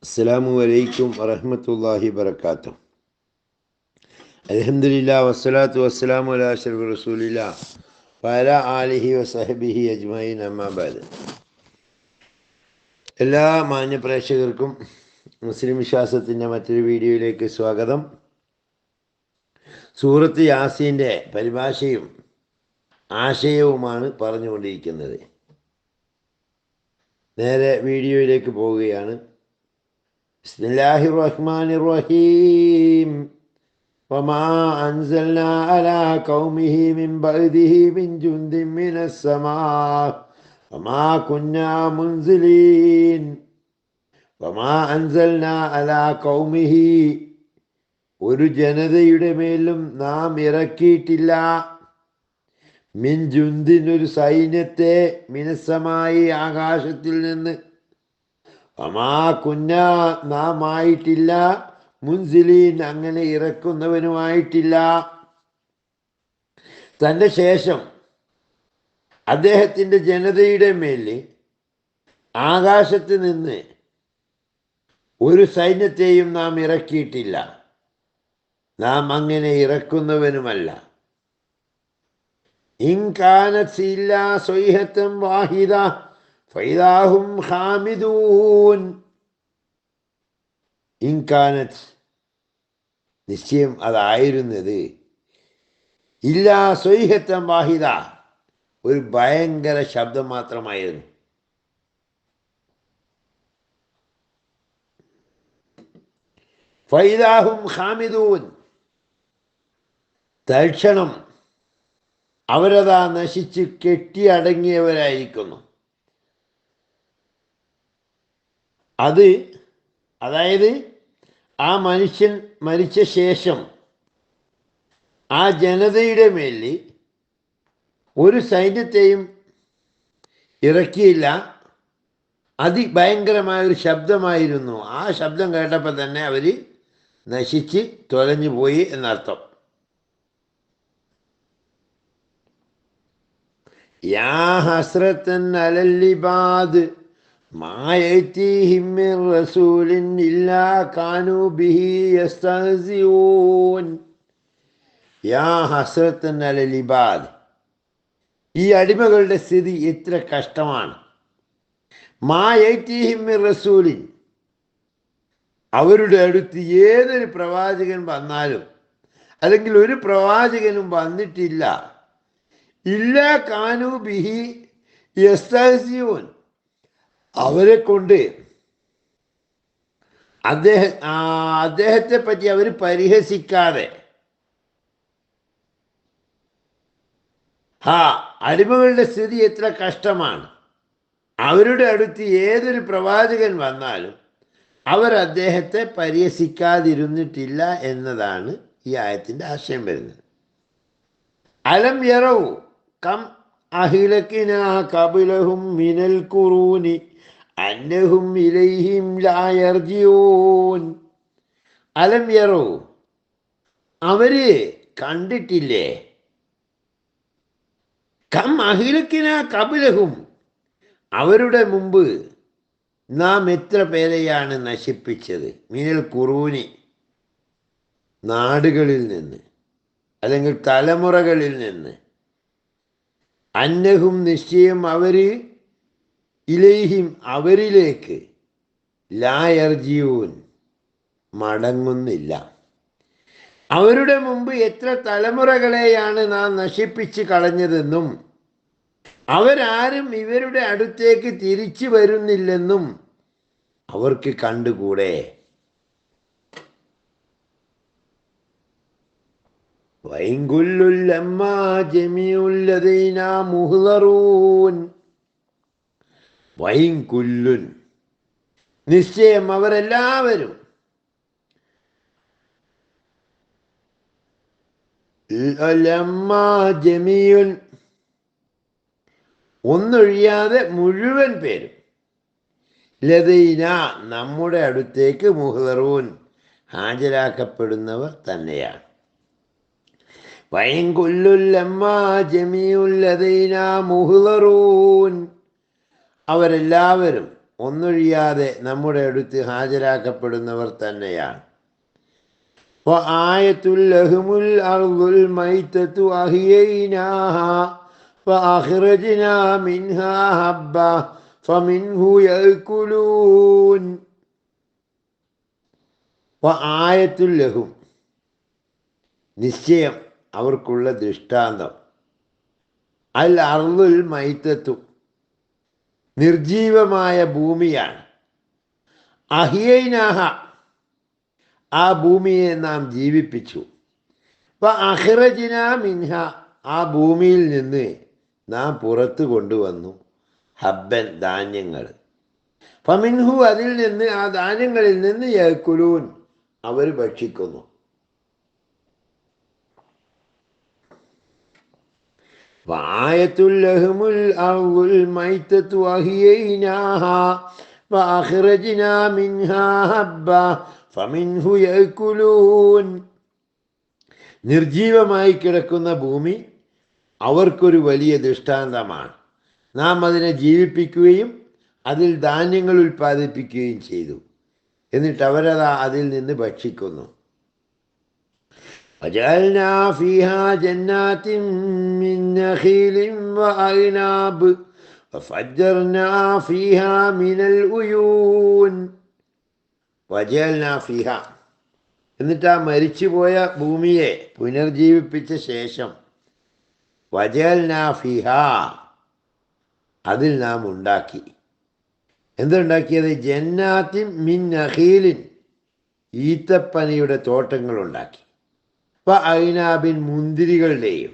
അസ്സലാമു അലൈക്കും വറഹ്മത്തുള്ളാഹി വബറകാതുഹു. അൽഹംദുലില്ലാ വസ്സലാത്തു വസ്സലാമു അലാ അഷ്റഫി റസൂലില്ലാ വഅലാ ആലിഹി വസഹബിഹി അജ്മഈൻ അമ്മാ ബഅദ്. എല്ലാ മാന്യ പ്രേക്ഷകർക്കും മുസ്ലിം വിശ്വാസത്തിൻ്റെ മറ്റൊരു വീഡിയോയിലേക്ക് സ്വാഗതം. സൂറത്ത് യാസീൻ്റെ പരിഭാഷയും ആശയവുമാണ് പറഞ്ഞുകൊണ്ടിരിക്കുന്നത്. നേരെ വീഡിയോയിലേക്ക് പോവുകയാണ്. ബിസ്മില്ലാഹിർ റഹ്മാനിർ റഹീം. വമാ അൻസൽനാ അലാ ഖൗമിഹി മിൻ ബഅദിഹി മിൻ ജുൻദിൻ മിനസ് സമാ വമാ കുന്നാ മുൻസിലീൻ. വമാ അൻസൽനാ അലാ ഖൗമിഹി, ഒരു ജനതയുടെ മേലും നാം ഇറക്കിയിട്ടില്ല, മിൻ ജുന്ദിൻ, ഒരു സൈന്യത്തെ, മിനസ്സമായി, ആകാശത്തിൽ നിന്ന്, വമാ കുന്ന, നാം ആയിട്ടില്ല, മുൻസിലീൻ, അങ്ങനെ ഇറക്കുന്നവനുമായിട്ടില്ല. തൻ്റെ ശേഷം അദ്ദേഹത്തിൻ്റെ ജനതയുടെ മേൽ ആകാശത്ത് നിന്ന് ഒരു സൈന്യത്തെയും നാം ഇറക്കിയിട്ടില്ല, നാം അങ്ങനെ ഇറക്കുന്നവനുമല്ല. ഇൻ കാനത് ഇല്ലാ സ്വൈഹത്തൻ വാഹിദ ഫൈദാഹും ഖാമിദൂൻ. ഇൻ കാനത്, നിശ്ചയം അതായിരുന്നത്, ഇല്ലാ സ്വൈഹത്തൻ വാഹിദ, ഒരു ഭയങ്കര ശബ്ദം മാത്രമായിരുന്നു. ഫൈദാഹും ഖാമിദൂൻ, തൽക്ഷണം അവരതാ നശിച്ച് കെട്ടിയടങ്ങിയവരായിരിക്കുന്നു. അതായത് ആ മനുഷ്യൻ മരിച്ച ശേഷം ആ ജനതയുടെ മേൽ ഒരു സൈന്യത്തെയും ഇറക്കിയില്ല. അതിഭയങ്കരമായൊരു ശബ്ദമായിരുന്നു. ആ ശബ്ദം കേട്ടപ്പോൾ തന്നെ അവർ നശിച്ച് തൊലഞ്ഞു പോയി എന്നർത്ഥം. യാ ഹസ്രത്തൻ അലൽ ഇബാദ് മാ യഅതീഹിം മിർ റസൂലിൻ ഇല്ലാ കാനൂ ബിഹി യസ്തഹ്സിഊൻ. യാ ഹസ്രത്തൻ അലൽ ഇബാദ്, ഈ അടിമകളുടെ സ്ഥിതി എത്ര കഷ്ടമാണ്. മാ യഅതീഹിം മിർ റസൂലിൻ, അവരുടെ അടുത്ത് ഏതൊരു പ്രവാചകൻ വന്നാലും, അല്ലെങ്കിൽ ഒരു പ്രവാചകനും വന്നിട്ടില്ല, ഇല്ലാ കാനൂ ബിഹി യസ്തഹ്സിഊൻ, അവരെ കൊണ്ട് അദ്ദേഹത്തെ പറ്റി അവർ പരിഹസിക്കാതെ. അടിമകളുടെ സ്ഥിതി എത്ര കഷ്ടമാണ്. അവരുടെ അടുത്ത് ഏതൊരു പ്രവാചകൻ വന്നാലും അവർ അദ്ദേഹത്തെ പരിഹസിക്കാതിരുന്നിട്ടില്ല എന്നതാണ് ഈ ആയത്തിൻ്റെ ആശയം വരുന്നത്. അലം യറൗ കം അഹ്ലക്നാ ഖബ്ലഹും മിനൽ ഖുറൂനി അന്നഹും ഇലൈഹിം ലാ യർജിഊൻ. അലം യറൗ, അവര് കണ്ടിട്ടില്ലേ, കം അഹ്ലക്നാ ഖബ്ലഹും, അവരുടെ മുമ്പ് നാം എത്ര പേരെയാണ് നശിപ്പിച്ചത്, മിനൽ ഖുറൂനി, നാടുകളിൽ നിന്ന് അല്ലെങ്കിൽ തലമുറകളിൽ നിന്ന്, അന്നഹും, നിശ്ചയം അവർ, ഇലൈഹിം, അവരിലേക്ക്, ലാ യർജിഊൻ, മടങ്ങുന്നില്ല. അവരുടെ മുമ്പ് എത്ര തലമുറകളെയാണ് നാം നശിപ്പിച്ച് കളഞ്ഞതെന്നും അവരാരും ഇവരുടെ അടുത്തേക്ക് തിരിച്ചു വരുന്നില്ലെന്നും അവർക്ക് കണ്ടുകൂടെ. വഇൻ കുല്ലുൻ ലമ്മാ ജമീഉൻ ലദൈനാ മുഹ്ളറൂൻ. വഇൻ കുല്ലുൻ, നിശ്ചയം അവരെല്ലാവരും, ലമ്മാ ജമീഉൻ, ഒന്നൊഴിയാതെ മുഴുവൻ പേരും, ലദൈന, നമ്മുടെ അടുത്തേക്ക്, മുഹ്ളറൂൻ, ഹാജരാക്കപ്പെടുന്നവർ തന്നെയാണ്. വഇൻ കുല്ലുൻ ലമ്മാ ജമീഉൻ ലദൈനാ മുഹ്ളറൂൻ, അവരെല്ലാവരും ഒന്നൊഴിയാതെ നമ്മുടെ അടുത്ത് ഹാജരാക്കപ്പെടുന്നവർ തന്നെയാണ്. വആയത്തുൽ ലഹുമുൽ അർദുൽ മൈതതു അഹ്യൈനാഹാ വഅഖ്റജ്നാ മിൻഹാ ഹബ്ബ ഫമിൻഹു യഅ്കുലൂൻ. വആയത്തുൽ ലഹും, നിശ്ചയം അവർക്കുള്ള ദൃഷ്ടാന്തം, അൽ അർദുൽ മൈതത്തു, നിർജീവമായ ഭൂമിയാണ്. അഹിയൈനാഹ, ആ ഭൂമിയെ നാം ജീവിപ്പിച്ചു. അഖ്റജ്നാ മിൻഹ, ആ ഭൂമിയിൽ നിന്ന് നാം പുറത്തു കൊണ്ടുവന്നു. ഹബ്ബൻ, ധാന്യങ്ങൾ. ഫമിൻഹു, അതിൽ നിന്ന്, ആ ധാന്യങ്ങളിൽ നിന്ന് യഅ്കുലൂൻ, അവർ ഭക്ഷിക്കുന്നു. വആയത്തുൽ ലഹുമുൽ അർദുൽ മൈതതു അഹ്യൈനാഹാ വഅഖ്റജ്നാ മിൻഹാ ഹബ്ബ ഫമിൻഹു യഅ്കുലൂൻ. നിർജീവമായി കിടക്കുന്ന ഭൂമി അവർക്കൊരു വലിയ ദൃഷ്ടാന്തമാണ്. നാം അതിനെ ജീവിപ്പിക്കുകയും അതിൽ ധാന്യങ്ങൾ ഉൽപ്പാദിപ്പിക്കുകയും ചെയ്തു. എന്നിട്ട് അവരതാ അതിൽ നിന്ന് ഭക്ഷിക്കുന്നു. വജഅൽനാ ഫീഹാ ജന്നാത്തിൻ മിൻ നഖീലിൻ വഅഅ്നാബ് വഫജ്ജർനാ ഫീഹാ മിനൽ ഉയൂൻ. വജഅൽനാ ഫീഹാ, എന്നിട്ട് ആ മരിച്ചുപോയ ഭൂമിയെ പുനർജീവിപ്പിച്ച ശേഷം വജഅൽനാ ഫീഹാ, അതിൽ നാം ഉണ്ടാക്കി. എന്തുണ്ടാക്കിയത്? ജന്നാത്തിൻ മിൻ നഖീലിൻ, ഈത്തപ്പനയുടെ തോട്ടങ്ങളുണ്ടാക്കി. വഅഅ്നാബിൻ, മുന്തിരികളുടെയും.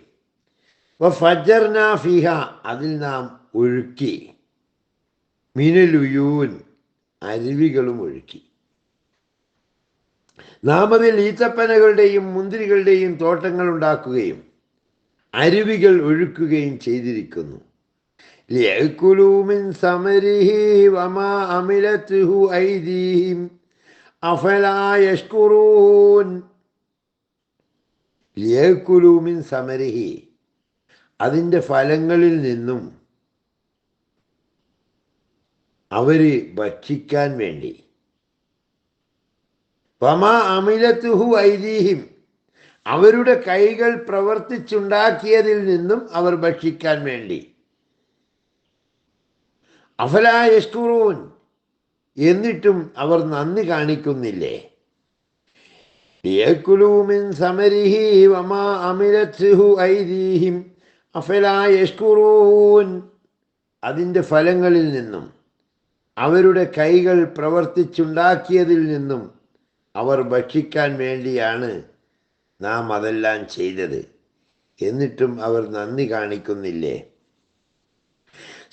വഫജ്ജർനാ ഫീഹാ, അതിൽ നാം ഒഴുക്കി. മിനൽ ഉയൂൻ, അരുവികളും ഒഴുക്കി. നാം അതിൽ ഈത്തപ്പനകളുടെയും മുന്തിരികളുടെയും തോട്ടങ്ങൾ ഉണ്ടാക്കുകയും അരുവികൾ ഒഴുക്കുകയും ചെയ്തിരിക്കുന്നു. ലിയഅ്കുലൂ മിൻ സമരിഹി വമാ അമിലത്ഹു ഐദീഹിം അഫലാ യഷ്കുറൂൻ. ലിയഅ്കുലൂ മിൻ സമരിഹി, അതിൻ്റെ ഫലങ്ങളിൽ നിന്നും അവർ ഭക്ഷിക്കാൻ വേണ്ടി. വമാ അമിലത്ഹു ഐദീഹിം, അവരുടെ കൈകൾ പ്രവർത്തിച്ചുണ്ടാക്കിയതിൽ നിന്നും അവർ ഭക്ഷിക്കാൻ വേണ്ടി. അഫലാ യഷ്കുറൂൻ, എന്നിട്ടും അവർ നന്ദി കാണിക്കുന്നില്ലേ? ലിയഅ്കുലൂ മിൻ സമരിഹി വമാ അമിലത്ഹു ഐദീഹിം അഫലാ യഷ്കുറൂൻ, അതിൻ്റെ ഫലങ്ങളിൽ നിന്നും അവരുടെ കൈകൾ പ്രവർത്തിച്ചുണ്ടാക്കിയതിൽ നിന്നും അവർ ഭക്ഷിക്കാൻ വേണ്ടിയാണ് നാം അതെല്ലാം ചെയ്തത്. എന്നിട്ടും അവർ നന്ദി കാണിക്കുന്നില്ലേ?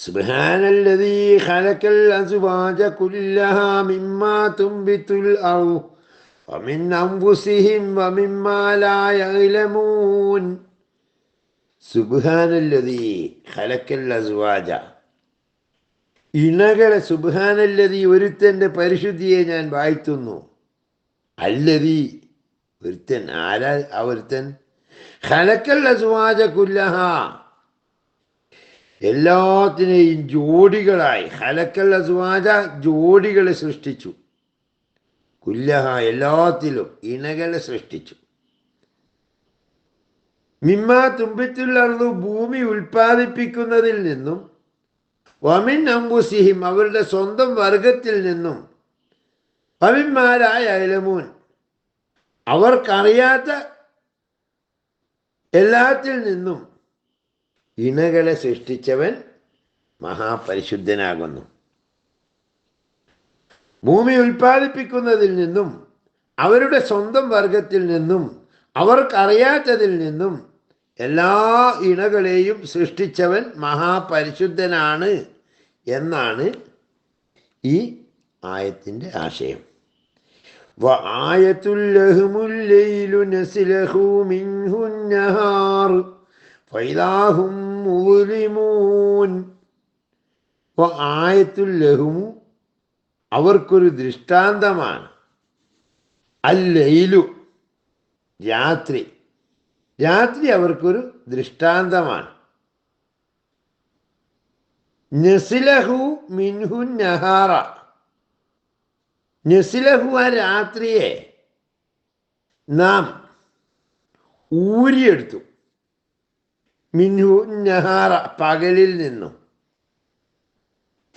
സുബ്ഹാനല്ലദീ ഖലഖൽ അസ്വാജ കുല്ലഹാ മിമ്മാ തുംബിതുൽ അർദ് വമിൻ അൻഫുസിഹിം വമിമ്മാ ലാ യഅ്ലമൂൻ. സുബ്ഹാനല്ലദീ ഖലഖൽ അസ്വാജ, ഇണകളെ. സുബ്ഹാനല്ലദീ, ഒരുത്തൻ്റെ പരിശുദ്ധിയെ ഞാൻ വാഴ്ത്തുന്നു. അല്ലദീ, ഒരുത്തൻ. ആരാ ആ ഒരുത്തൻ? ഖലഖൽ അസ്വാജ കുല്ലഹാ, എല്ലാത്തിനെയും ജോഡികളായി. ഖലഖൽ അസ്വാജ, ജോഡികളെ സൃഷ്ടിച്ചു. കുല്ലഹ, എല്ലാത്തിലും ഇണകളെ സൃഷ്ടിച്ചു. മിമ്മാ തുംബിത്തുൽ അർദ്, ഭൂമി ഉൽപ്പാദിപ്പിക്കുന്നതിൽ നിന്നും. വമിൻ അൻഫുസിഹിം, അവരുടെ സ്വന്തം വർഗത്തിൽ നിന്നും. വമിമ്മാ ലാ യഅ്ലമൂൻ, അവർക്കറിയാത്ത എല്ലാത്തിൽ നിന്നും ഇണകളെ സൃഷ്ടിച്ചവൻ മഹാപരിശുദ്ധനാകുന്നു. ഭൂമി ഉൽപ്പാദിപ്പിക്കുന്നതിൽ നിന്നും അവരുടെ സ്വന്തം വർഗത്തിൽ നിന്നും അവർക്കറിയാത്തതിൽ നിന്നും എല്ലാ ഇണകളെയും സൃഷ്ടിച്ചവൻ മഹാപരിശുദ്ധനാണ് എന്നാണ് ഈ ആയത്തിൻ്റെ ആശയം. വആയത്തുൽ ലഹുമുൽ ലൈലു നസ്ലഖു മിൻഹു നഹാർ ഫഇദാ ഹും മുസ്ലിമൂൻ. വആയത്തുൽ ലഹുമു, അവർക്കൊരു ദൃഷ്ടാന്തമാണ്. അൽ ലൈലു, രാത്രി. രാത്രി അവർക്കൊരു ദൃഷ്ടാന്തമാണ്. നസിലഹു മിൻഹു നഹാറ, നസിലഹു ആ രാത്രിയെ നാം ഊരിയെടുത്തു, മിൻഹു നഹാറ പകലിൽ നിന്നും,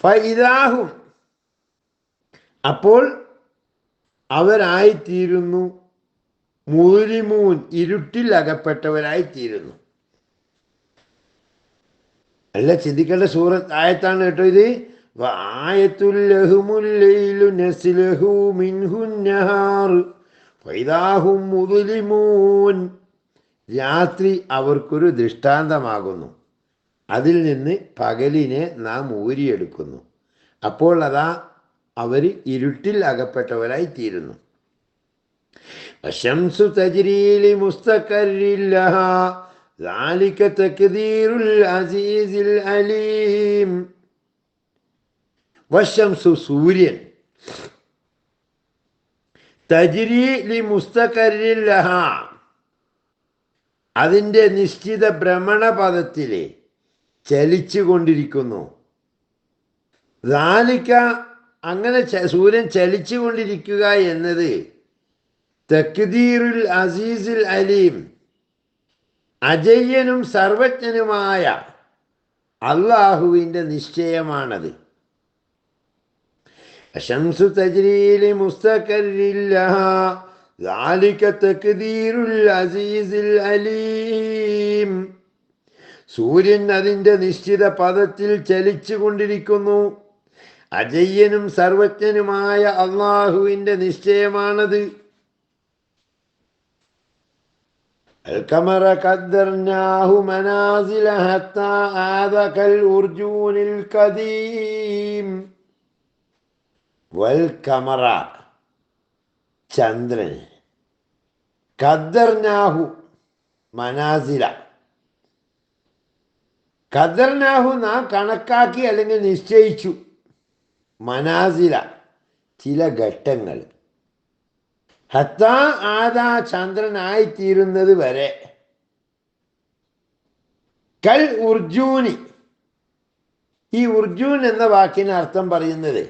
ഫഇദാഹും അപ്പോൾ അവരായിത്തീരുന്നു, മുസ്ലിമൂൻ ഇരുട്ടിൽ അകപ്പെട്ടവരായിത്തീരുന്നു. അല്ല, ചിന്തിക്കേണ്ട സൂറത്ത് ആയത്താണ് കേട്ടോ ഇത്. വആയത്തുൽ ലഹുമുൽ ലൈലു നസ്ലഹു മിൻഹു നഹാർ ഫഇദാഹും മുസ്ലിമൂൻ, രാത്രി അവർക്കൊരു ദൃഷ്ടാന്തമാകുന്നു, അതിൽ നിന്ന് പകലിനെ നാം ഊരിയെടുക്കുന്നു, അപ്പോൾ അതാ അവർ ഇരുട്ടിൽ അകപ്പെട്ടവരായി തീരുന്നു. വശംസു തജ്രീ ലിമുസ്തഖറിൻ ലഹാ ذلك تقدير العزيز العليم. വശംസു സൂര്യൻ, തജ്രീ ലിമുസ്തഖറിൻ ലഹാ അതിൻ്റെ നിശ്ചിത ഭ്രമണപഥത്തിൽ ചലിച്ചു കൊണ്ടിരിക്കുന്നു. ذلك അങ്ങനെ സൂര്യൻ ചലിച്ചു കൊണ്ടിരിക്കുക എന്നത് തഖ്ദീറുൽ അസീസുൽ അലീം, അജയ്യനും സർവജ്ഞനുമായ അള്ളാഹുവിൻ്റെ നിശ്ചയമാണത്. അശംസു തജ്രീ ലിമുസ്തഖറിൻ ലഹാ ذلك تقدير العزيز العليم. സൂര്യൻ അതിൻ്റെ നിശ്ചിത പദത്തിൽ ചലിച്ചു കൊണ്ടിരിക്കുന്നു, അജയ്യനും സർവജ്ഞനുമായ അള്ളാഹുവിൻ്റെ നിശ്ചയമാണത്. القمر قدرناه منازل حتى عاد كالأرجون القديم. والقمر ചന്ദ്രൻ, ഖദ്ദർനാഹു മനാസില, ഖദ്ദർനാഹു നാം കണക്കാക്കി അല്ലെങ്കിൽ നിശ്ചയിച്ചു, മനാസില ചില ഘട്ടങ്ങൾ, ഹത്താ ആദാ ചന്ദ്രനായിത്തീരുന്നത് വരെ, കൽ ഉർജൂനി, ഈ ഉർജൂൻ എന്ന വാക്കിന് അർത്ഥം പറയുന്നത്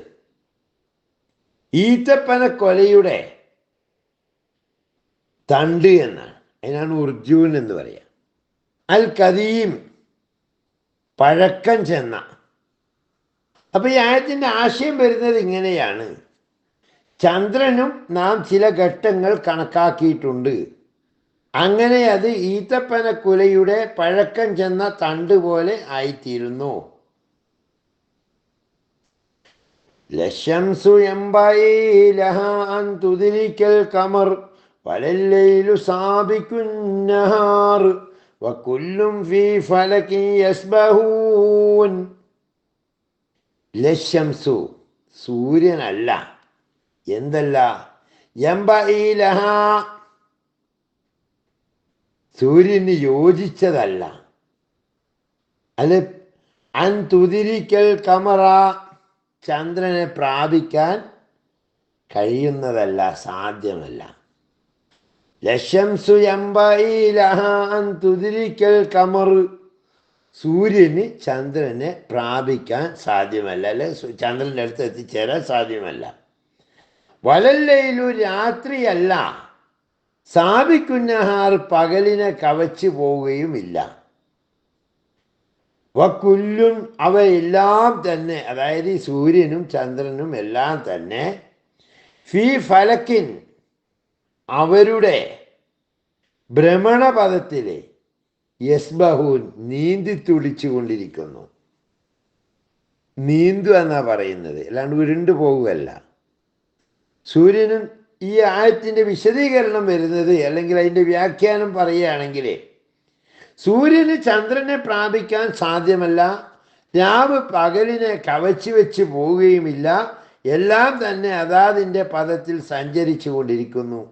ഈത്തപ്പന കൊലയുടെ തണ്ട് എന്നാണ്. അതിനാണ് ഉർജൂൻ എന്ന് പറയുക. അൽ കദീം പഴക്കം ചെന്ന. അപ്പൊ ഈ ആയത്തിൻ്റെ ആശയം വരുന്നത് ഇങ്ങനെയാണ്: ചന്ദ്രനും നാം ചില ഘട്ടങ്ങൾ കണക്കാക്കിയിട്ടുണ്ട്, അങ്ങനെ അത് ഈത്തപ്പനക്കുലയുടെ പഴക്കം ചെന്ന തണ്ട് പോലെ ആയിത്തീരുന്നു. ലശംസു യംബഈ ലഹാ അൻ തുദ്രിക്കൽ ഖമർ വലല്ലൈലു സാബിഖുൻ നഹാർ വകുല്ലും ഫീ ഫലകിൻ യസ്ബഹൂൻ. ലശംസു സൂര്യനല്ല, എന്തല്ല, യംബഈ ലഹാ സൂര്യന് യോജിച്ചതല്ല, അല്ല, അൻ തുദ്രിക്കൽ ഖമറ ചന്ദ്രനെ പ്രാപിക്കാൻ കഴിയുന്നതല്ല, സാധ്യമല്ല. ലശംസു യംബഈ ലഹാ അൻ തുദ്രിക്കൽ ഖമർ സൂര്യന് ചന്ദ്രനെ പ്രാപിക്കാൻ സാധ്യമല്ല, അല്ലെ ചന്ദ്രൻ്റെ അടുത്ത് എത്തിച്ചേരാൻ സാധ്യമല്ല. വലല്ലൈലു രാത്രിയല്ല, സാബിക്കുന്നഹാർ പകലിനെ കവച്ചു പോവുകയുമില്ല. വക്കുല്ലുൻ അവയെല്ലാം തന്നെ, അതായത് ഈ സൂര്യനും ചന്ദ്രനും എല്ലാം തന്നെ, ഫീ ഫലക്കിൻ അവരുടെ ഭ്രമണപഥത്തിലെ യസ്ബഹൂൻ നീന്തി തുടിച്ചു കൊണ്ടിരിക്കുന്നു. നീന്തു എന്നാ പറയുന്നത്, അല്ലാണ്ട് ഉരുണ്ടു പോകുകയല്ല. സൂര്യനും ഈ ആയത്തിൻ്റെ വിശദീകരണം വരുന്നത്, അല്ലെങ്കിൽ അതിൻ്റെ വ്യാഖ്യാനം പറയുകയാണെങ്കിൽ, സൂര്യന് ചന്ദ്രനെ പ്രാപിക്കാൻ സാധ്യമല്ല, രാവ് പകലിനെ കവച്ചു വെച്ച് പോവുകയുമില്ല, എല്ലാം തന്നെ അതാതിൻ്റെ പദത്തിൽ സഞ്ചരിച്ചു കൊണ്ടിരിക്കുന്നു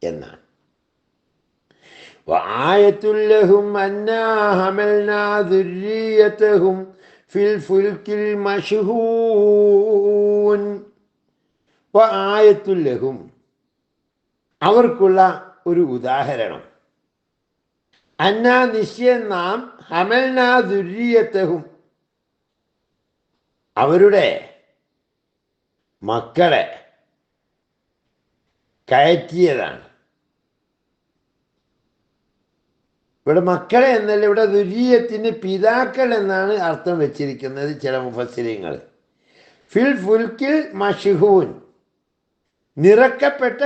എന്നാണ്. വആയത്തുൽ ലഹും അന്നാ ഹമൽനാ ദുർരിയതഹും ഫിൽ ഫുൽകിൽ മശ്ഹൂൻ. വആയത്തുൽ ലഹും അവർക്കുള്ള ഒരു ഉദാഹരണം, അന്നാ നിശ്ചയം നാം ഹമൽനാ ദുർരിയതഹും അവരുടെ മക്കളെ കയറ്റിയതാണ്. ഇവിടെ മക്കളെ എന്നല്ല, ഇവിടെ ദുരിയത്തിന് പിതാക്കൾ എന്നാണ് അർത്ഥം വെച്ചിരിക്കുന്നത് ചില മുഫസ്സിരീങ്ങൾ. ഫിൽ ഫുൽക്കിൽ മഷ്ഹൂൻ, നിറക്കപ്പെട്ട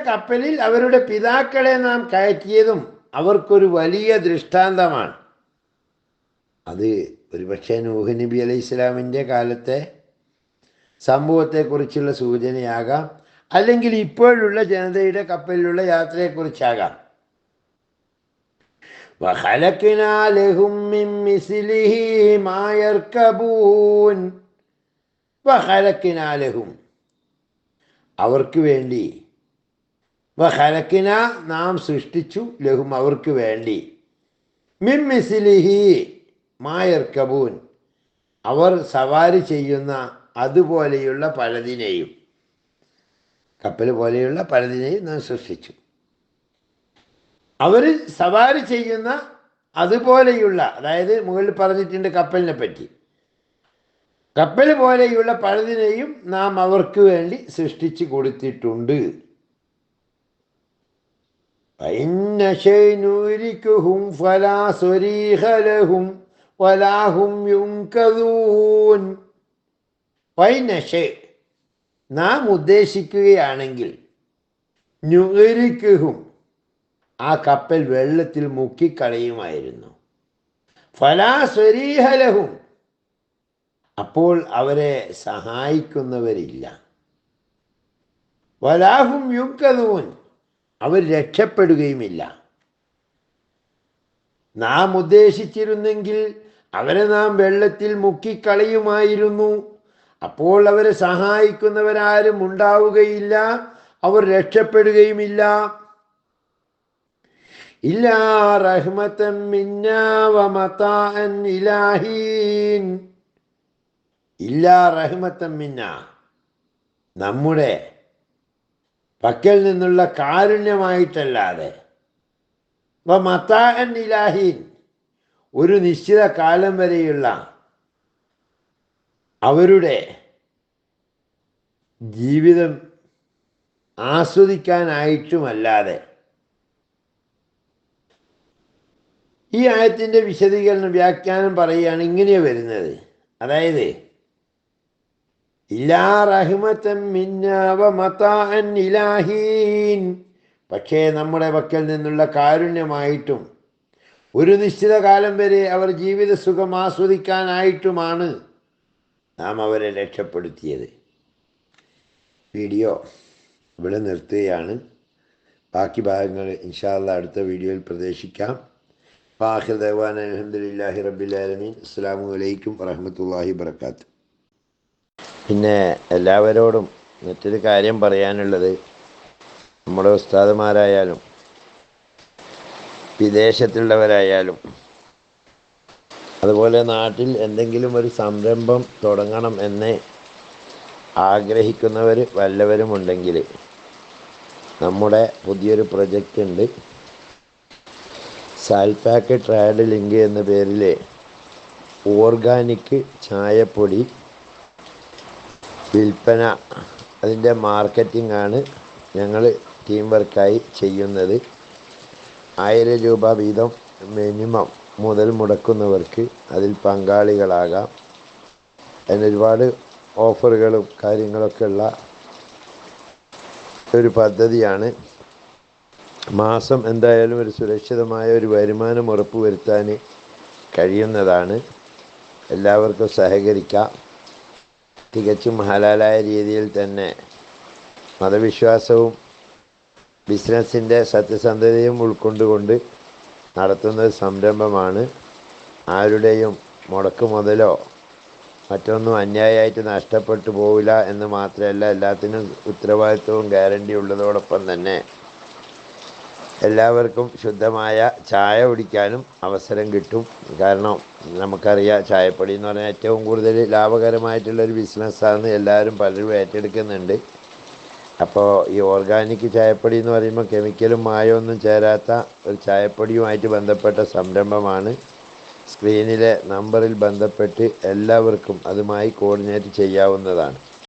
കപ്പലിൽ അവരുടെ പിതാക്കളെ നാം കയറ്റിയതും അവർക്കൊരു വലിയ ദൃഷ്ടാന്തമാണ്. അത് ഒരുപക്ഷെ നൂഹ് നബി അലൈഹി ഇസ്ലാമിൻ്റെ കാലത്തെ സംഭവത്തെക്കുറിച്ചുള്ള സൂചനയാകാം, അല്ലെങ്കിൽ ഇപ്പോഴുള്ള ജനതയുടെ കപ്പലിലുള്ള യാത്രയെക്കുറിച്ചാകാം. വഖലഖ്നാ ലഹും മിൻ മിസ്ലിഹി മാ യർകബൂൻ. വഖലഖ്നാ ലഹും, അവർക്ക് വേണ്ടി. വഖലഖ്നാ, നാം സൃഷ്ടിച്ചു. ലഹും, അവർക്ക് വേണ്ടി. മിൻ മിസ്ലിഹി മാ യർകബൂൻ, അവർ സവാരി ചെയ്യുന്ന അതുപോലെയുള്ള പലതിനെയും, കപ്പൽ പോലെയുള്ള പലതിനെയും നാം സൃഷ്ടിച്ചു. അവർ സവാരി ചെയ്യുന്ന അതുപോലെയുള്ള, അതായത് മുകളിൽ പറഞ്ഞിട്ടുണ്ട് കപ്പലിനെ പറ്റി, കപ്പൽ പോലെയുള്ള പലതിനെയും നാം അവർക്ക് വേണ്ടി സൃഷ്ടിച്ചു കൊടുത്തിട്ടുണ്ട്. നാം ഉദ്ദേശിക്കുകയാണെങ്കിൽ നുഗ്രിക്കുഹും, ആ കപ്പൽ വെള്ളത്തിൽ മുക്കിക്കളയുമായിരുന്നു. ഫലാ സ്വരീഹലഹും, അപ്പോൾ അവരെ സഹായിക്കുന്നവരില്ല. വലാഹും യുൻകദൂൻ, അവർ രക്ഷപ്പെടുകയുമില്ല. നാം ഉദ്ദേശിച്ചിരുന്നെങ്കിൽ അവരെ നാം വെള്ളത്തിൽ മുക്കിക്കളയുമായിരുന്നു. അപ്പോൾ അവരെ സഹായിക്കുന്നവരാരും ഉണ്ടാവുകയില്ല, അവർ രക്ഷപ്പെടുകയുമില്ല. ഇല്ലാ റഹ്മതൻ മിന്നാ വമതാഅൻ ഇലാഹീൻ. ഇല്ലാ റഹ്മതൻ മിന്നാ, നമ്മുടെ പക്കൽ നിന്നുള്ള കാരുണ്യമായിട്ടല്ലാതെ. വമതാഅൻ ഇലാഹീൻ, ഒരു നിശ്ചിത കാലം വരെയുള്ള അവരുടെ ജീവിതം ആസ്വദിക്കാനായിട്ടുമല്ലാതെ. ഈ ആയത്തിൻ്റെ വിശദീകരണം, വ്യാഖ്യാനം പറയുകയാണ്, ഇങ്ങനെയാണ് വരുന്നത്. അതായത് ഇല്ലാ റഹ്മതൻ മിന്നാ വമതാഅൻ ഇലാഹീൻ, പക്ഷേ നമ്മുടെ പക്കൽ നിന്നുള്ള കാരുണ്യമായിട്ടും ഒരു നിശ്ചിത കാലം വരെ അവർ ജീവിത സുഖം ആസ്വദിക്കാനായിട്ടുമാണ് നാം അവരെ രക്ഷപ്പെടുത്തിയത്. വീഡിയോ ഇവിടെ നിർത്തുകയാണ്. ബാക്കി ഭാഗങ്ങൾ ഇൻഷാ അല്ലാഹ് അടുത്ത വീഡിയോയിൽ പ്രതീക്ഷിക്കാം. ആഖിർ ദഅ്വാനാ അൽഹംദുലില്ലാഹി റബ്ബിൽ ആലമീൻ. അസ്സലാമു അലൈക്കും വറഹ്മത്തുള്ളാഹി വബറകാതുഹു. പിന്നെ എല്ലാവരോടും മറ്റൊരു കാര്യം പറയാനുള്ളത്, നമ്മുടെ ഉസ്താദുമാരായാലും വിദേശത്തുള്ളവരായാലും അതുപോലെ നാട്ടിൽ എന്തെങ്കിലും ഒരു സംരംഭം തുടങ്ങണം എന്ന് ആഗ്രഹിക്കുന്നവർ വല്ലവരുമുണ്ടെങ്കിൽ നമ്മുടെ പുതിയൊരു പ്രൊജക്റ്റ് ഉണ്ട്. സാൽപാക്ക് ട്രേഡ് ലിങ്ക് എന്ന പേരിൽ ഓർഗാനിക് ചായപ്പൊടി വിൽപ്പന, അതിൻ്റെ മാർക്കറ്റിംഗ് ആണ് ഞങ്ങൾ ടീം വർക്കായി ചെയ്യുന്നത്. 1000 രൂപ വീതം മിനിമം മുതൽ മുടക്കുന്നവർക്ക് അതിൽ പങ്കാളികളാകാം. അതിനൊരുപാട് ഓഫറുകളും കാര്യങ്ങളൊക്കെ ഉള്ള ഒരു പദ്ധതിയാണ്. മാസം എന്തായാലും ഒരു സുരക്ഷിതമായ ഒരു വരുമാനം ഉറപ്പുവരുത്താൻ കഴിയുന്നതാണ്. എല്ലാവർക്കും സഹകരിക്കാം. തികച്ചും ഹലാലായ രീതിയിൽ തന്നെ മതവിശ്വാസവും ബിസിനസ്സിൻ്റെ സത്യസന്ധതയും ഉൾക്കൊണ്ടുകൊണ്ട് നടത്തുന്ന സംരംഭമാണ്. ആരുടെയും മുടക്ക് മുതലോ മറ്റൊന്നും അന്യായമായിട്ട് നഷ്ടപ്പെട്ടു പോവില്ല എന്ന് മാത്രമല്ല, എല്ലാത്തിനും ഉത്തരവാദിത്വവും ഗ്യാരണ്ടി ഉള്ളതോടൊപ്പം തന്നെ എല്ലാവർക്കും ശുദ്ധമായ ചായ കുടിക്കാനും അവസരം കിട്ടും. കാരണം നമുക്കറിയാം, ചായപ്പൊടി എന്ന് പറഞ്ഞാൽ ഏറ്റവും കൂടുതൽ ലാഭകരമായിട്ടുള്ളൊരു ബിസിനസ്സാണ്. എല്ലാവരും പലരും ഏറ്റെടുക്കുന്നുണ്ട്. അപ്പോൾ ഈ ഓർഗാനിക് ചായപ്പൊടി എന്ന് പറയുമ്പോൾ കെമിക്കലും മായമൊന്നും ചേരാത്ത ഒരു ചായപ്പൊടിയുമായിട്ട് ബന്ധപ്പെട്ട സംരംഭമാണ്. സ്ക്രീനിലെ നമ്പറിൽ ബന്ധപ്പെട്ട് എല്ലാവർക്കും അതുമായി കോർഡിനേറ്റ് ചെയ്യാവുന്നതാണ്.